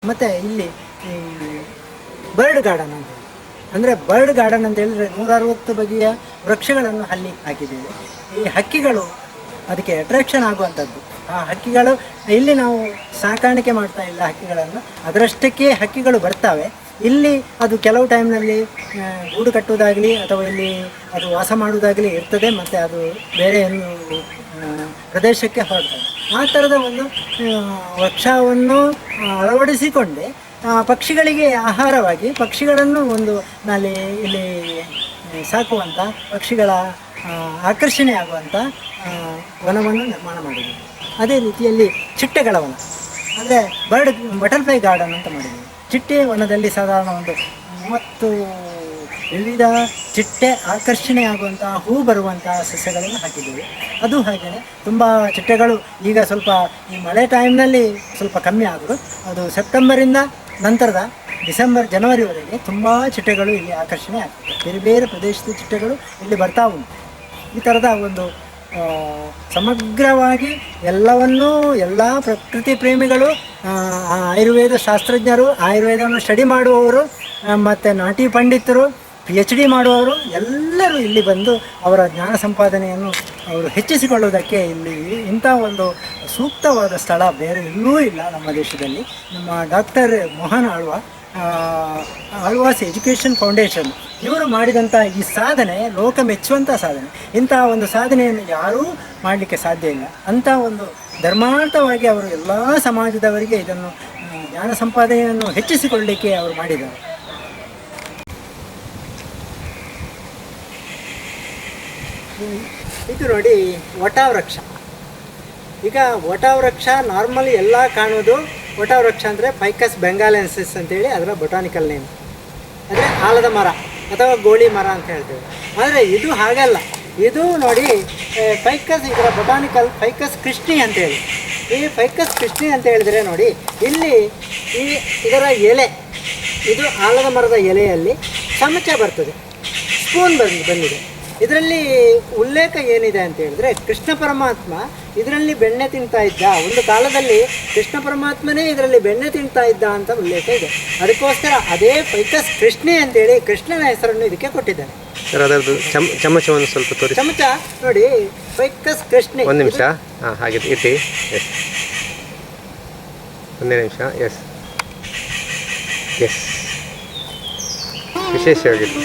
ಮತ್ತು ಇಲ್ಲಿ ಈ ಬರ್ಡ್ ಗಾರ್ಡನ್ ಅಂತ, ಅಂದರೆ ಬರ್ಡ್ ಗಾರ್ಡನ್ ಅಂತ ಹೇಳಿದರೆ 160 ಬಗೆಯ ವೃಕ್ಷಗಳನ್ನು ಅಲ್ಲಿ ಹಾಕಿದ್ದೇವೆ. ಈ ಹಕ್ಕಿಗಳು ಅದಕ್ಕೆ ಅಟ್ರಾಕ್ಷನ್ ಆಗುವಂಥದ್ದು. ಆ ಹಕ್ಕಿಗಳು ಇಲ್ಲಿ ನಾವು ಸಾಕಾಣಿಕೆ ಮಾಡ್ತಾ ಇಲ್ಲ ಹಕ್ಕಿಗಳನ್ನು, ಅದರಷ್ಟಕ್ಕೆ ಹಕ್ಕಿಗಳು ಬರ್ತವೆ ಇಲ್ಲಿ. ಅದು ಕೆಲವು ಟೈಮ್ನಲ್ಲಿ ಗೂಡು ಕಟ್ಟುವುದಾಗಲಿ ಅಥವಾ ಇಲ್ಲಿ ಅದು ವಾಸ ಮಾಡುವುದಾಗಲಿ ಇರ್ತದೆ, ಮತ್ತು ಅದು ಬೇರೆ ಒಂದು ಪ್ರದೇಶಕ್ಕೆ ಹೊರಡ್ತದೆ. ಆ ಥರದ ಒಂದು ವೃಕ್ಷವನ್ನು ಅಳವಡಿಸಿಕೊಂಡೆ ಪಕ್ಷಿಗಳಿಗೆ ಆಹಾರವಾಗಿ ಪಕ್ಷಿಗಳನ್ನು ಒಂದು ನಲ್ಲಿ ಇಲ್ಲಿ ಸಾಕುವಂಥ, ಪಕ್ಷಿಗಳ ಆಕರ್ಷಣೆ ಆಗುವಂಥ ವನವನ್ನು ನಿರ್ಮಾಣ ಮಾಡಿದ್ದೀವಿ. ಅದೇ ರೀತಿಯಲ್ಲಿ ಚಿಟ್ಟೆಗಳ ವನ ಅಂದರೆ ಬಟರ್ಫ್ಲೈ ಗಾರ್ಡನ್ ಅಂತ ಮಾಡಿದ್ದೀವಿ. ಚಿಟ್ಟೆ ವನದಲ್ಲಿ ಸಾಧಾರಣ ಒಂದು 30 ವಿವಿಧ ಚಿಟ್ಟೆ ಆಕರ್ಷಣೆ ಆಗುವಂಥ ಹೂ ಬರುವಂಥ ಸಸ್ಯಗಳನ್ನು ಹಾಕಿದ್ದೀವಿ. ಅದು ಹಾಗೆಯೇ ತುಂಬ ಚಿಟ್ಟೆಗಳು ಈಗ ಸ್ವಲ್ಪ ಈ ಮಳೆ ಟೈಮ್ನಲ್ಲಿ ಸ್ವಲ್ಪ ಕಮ್ಮಿ ಆದರೂ, ಅದು ಸೆಪ್ಟೆಂಬರಿಂದ ನಂತರದ ಡಿಸೆಂಬರ್ ಜನವರಿವರೆಗೆ ತುಂಬ ಚಿಟ್ಟೆಗಳು ಇಲ್ಲಿ ಆಕರ್ಷಣೆ ಆಗ್ತದೆ. ಬೇರೆ ಬೇರೆ ಪ್ರದೇಶದ ಚಿಟ್ಟೆಗಳು ಇಲ್ಲಿ ಬರ್ತಾ ಉಂಟು. ಈ ಥರದ ಒಂದು ಸಮಗ್ರವಾಗಿ ಎಲ್ಲವನ್ನೂ ಎಲ್ಲ ಪ್ರಕೃತಿ ಪ್ರೇಮಿಗಳು, ಆಯುರ್ವೇದ ಶಾಸ್ತ್ರಜ್ಞರು, ಆಯುರ್ವೇದವನ್ನು ಸ್ಟಡಿ ಮಾಡುವವರು, ಮತ್ತು ನಾಟಿ ಪಂಡಿತರು, PhD ಮಾಡುವವರು ಎಲ್ಲರೂ ಇಲ್ಲಿ ಬಂದು ಅವರ ಜ್ಞಾನ ಸಂಪಾದನೆಯನ್ನು ಅವರು ಹೆಚ್ಚಿಸಿಕೊಳ್ಳುವುದಕ್ಕೆ ಇಲ್ಲಿ ಇಂಥ ಒಂದು ಸೂಕ್ತವಾದ ಸ್ಥಳ ಬೇರೆ ಎಲ್ಲೂ ಇಲ್ಲ ನಮ್ಮ ದೇಶದಲ್ಲಿ. ನಮ್ಮ doctor Mohan Alva's education foundation ಇವರು ಮಾಡಿದಂಥ ಈ ಸಾಧನೆ ಲೋಕ ಮೆಚ್ಚುವಂಥ ಸಾಧನೆ. ಇಂತಹ ಒಂದು ಸಾಧನೆಯನ್ನು ಯಾರೂ ಮಾಡಲಿಕ್ಕೆ ಸಾಧ್ಯ ಇಲ್ಲ. ಅಂಥ ಒಂದು ಧರ್ಮಾರ್ಥವಾಗಿ ಅವರು ಎಲ್ಲ ಸಮಾಜದವರಿಗೆ ಇದನ್ನು ಜ್ಞಾನ ಸಂಪಾದನೆಯನ್ನು ಹೆಚ್ಚಿಸಿಕೊಳ್ಳಲಿಕ್ಕೆ ಅವರು ಮಾಡಿದ್ದಾರೆ. ಇದು ನೋಡಿ ವಟವೃಕ್ಷ. ಈಗ ವಟವೃಕ್ಷ ನಾರ್ಮಲಿ ಎಲ್ಲ ಕಾಣೋದು ವಟವೃಕ್ಷ ಅಂದರೆ ಫೈಕಸ್ ಬೆಂಗಾಲೆನ್ಸಿಸ್ ಅಂತೇಳಿ ಅದರ ಬೊಟಾನಿಕಲ್ ನೇಮ್, ಅಂದರೆ ಆಲದ ಮರ ಅಥವಾ ಗೋಳಿ ಮರ ಅಂತ ಹೇಳ್ತೇವೆ. ಆದರೆ ಇದು ಹಾಗಲ್ಲ. ಇದು ನೋಡಿ ಫೈಕಸ್, ಇದರ ಬೊಟಾನಿಕಲ್ ಫೈಕಸ್ ಕೃಷ್ಣಿ ಅಂತೇಳಿ. ಈ ಫೈಕಸ್ ಕೃಷ್ಣಿ ಅಂತ ಹೇಳಿದರೆ ನೋಡಿ ಇಲ್ಲಿ ಇದರ ಎಲೆ, ಇದು ಆಲದ ಮರದ ಎಲೆಯಲ್ಲಿ ಚಮಚ ಬರ್ತದೆ, ಸ್ಪೂನ್ ಬಂದಿದೆ. ಇದರಲ್ಲಿ ಉಲ್ಲೇಖ ಏನಿದೆ ಅಂತ ಹೇಳಿದ್ರೆ, ಕೃಷ್ಣ ಪರಮಾತ್ಮ ಇದರಲ್ಲಿ ಬೆಣ್ಣೆ ತಿಂತಾ ಇದ್ದ, ಒಂದು ಕಾಲದಲ್ಲಿ ಕೃಷ್ಣ ಪರಮಾತ್ಮನೇ ಇದರಲ್ಲಿ ಬೆಣ್ಣೆ ತಿಂತಾ ಇದ್ದ ಅಂತ ಉಲ್ಲೇಖ ಇದೆ. ಅದಕ್ಕೋಸ್ಕರ ಅದೇ ಫೈಕಸ್ ಕೃಷ್ಣಿ ಅಂತೇಳಿ ಕೃಷ್ಣನ ಹೆಸರನ್ನು ಇದಕ್ಕೆ ಕೊಟ್ಟಿದ್ದಾರೆ. ಸರ್ ಅದರದ್ದು ಚಮಚವನ್ನು ಸ್ವಲ್ಪ ತೋರಿಸಿ. ಚಮಚ ನೋಡಿ ಫೈಕಸ್ ಕೃಷ್ಣಿ. ಒಂದು ನಿಮಿಷ, ಹಾಗೆ ಇಟ್ಟು, ಎಸ್, ಒಂದೇ ನಿಮಿಷ, ಎಸ್ ಎಸ್, ವಿಶೇಷವಾಗಿತ್ತು.